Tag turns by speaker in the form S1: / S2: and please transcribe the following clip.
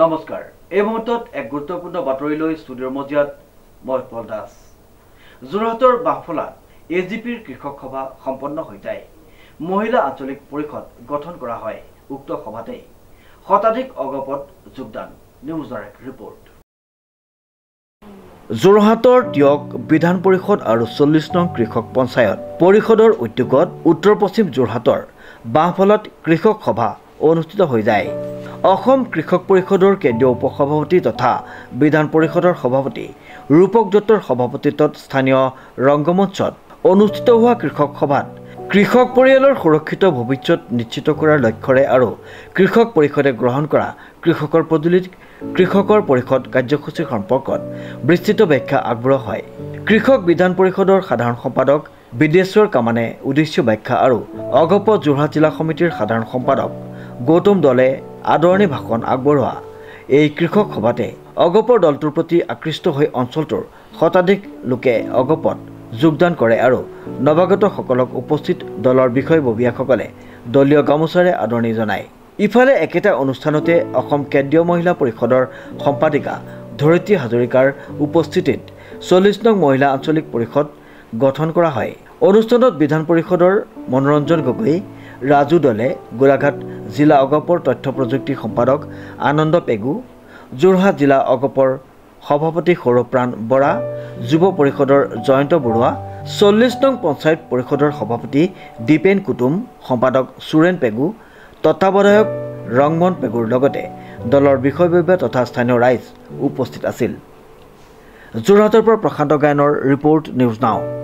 S1: নমস্কাৰ এই মুহূৰ্তত এক গুৰুত্বপূৰ্ণ বাতৰিলৈ ষ্টুডিঅ'ৰ মজিয়াত মই পল দাস যোৰহাটৰ বাহফলাত এজিপিৰ কৃষক সভা সম্পন্ন হৈ যায় মহিলা আঞ্চলিক পৰিষদ গঠন কৰা হয় উক্ত সভাতে শতাধিক অগপত যোগদান নিউজৰ এক ৰিপৰ্ট যোৰহাটৰ টিয়ক বিধান পৰিষদ আৰু 40 নং কৃষক পঞ্চায়ত পৰিষদৰ উদ্যোগত উত্তৰ পশ্চিম যোৰহাটৰ বাহফলাত কৃষক সভা অনুষ্ঠিত হৈ যায় অসম কৃষক পৰিষদৰ কেন্দ্ৰীয় উপসভাপতি তথা বিধান পৰিষদৰ সভাপতি ৰূপক দত্তৰ সভাপতিত্বত স্থানীয় ৰংগমঞ্চত অনুষ্ঠিত হোৱা কৃষক সভাত কৃষক পৰিয়ালৰ সুৰক্ষিত ভৱিষ্যত নিশ্চিত কৰাৰ লক্ষ্যৰে আৰু কৃষক পৰিষদে গ্ৰহণ কৰা কৃষকৰ পদূলিত কৃষকৰ পৰিষদ কাৰ্যসূচীৰ সম্পৰ্কত বিস্তৃত ব্যাখ্যা আগবঢ়োৱা হয় কৃষক বিধান পৰিষদৰ সাধাৰণ সম্পাদক বিদেশ্বৰ কামানে উদ্দেশ্য ব্যাখ্যা আৰু অগপ যোৰহাট জিলা সমিতিৰ সাধাৰণ সম্পাদক গৌতম দলে আদৰণি ভাষণ আগবঢ়োৱা এই কৃষক সভাতে অগপৰ দলটোৰ প্ৰতি আকৃষ্ট হৈ অঞ্চলটোৰ শতাধিক লোকে অগপত যোগদান কৰে আৰু নৱাগতসকলক উপস্থিত দলৰ বিষয়ববীয়াসকলে দলীয় গামোচাৰে আদৰণি জনায় ইফালে একেটা অনুষ্ঠানতে অসম কেন্দ্ৰীয় মহিলা পৰিষদৰ সম্পাদিকা ধৰিত্ৰী হাজৰিকাৰ উপস্থিতিত 40 নং মহিলা আঞ্চলিক পৰিষদ গঠন কৰা হয় অনুষ্ঠানত বিধান পৰিষদৰ মনোৰঞ্জন গগৈ ৰাজু দলে গোলাঘাট জিলা অগপৰ তথ্য প্ৰযুক্তি সম্পাদক আনন্দ পেগু যোৰহাট জিলা অগপৰ সভাপতি সৌৰপ্ৰাণ বৰা যুৱ পৰিষদৰ জয়ন্ত বৰুৱা 40 নং পঞ্চায়ত পৰিষদৰ সভাপতি দীপেন কুটুম সম্পাদক সুৰেন পেগু তত্ত্বাৱধায়ক ৰংমন পেগুৰ লগতে দলৰ বিষয়ববীয়া তথা স্থানীয় ৰাইজ উপস্থিত আছিল যোৰহাটৰ পৰা প্ৰশান্ত গায়নৰ ৰিপৰ্ট নিউজ নাও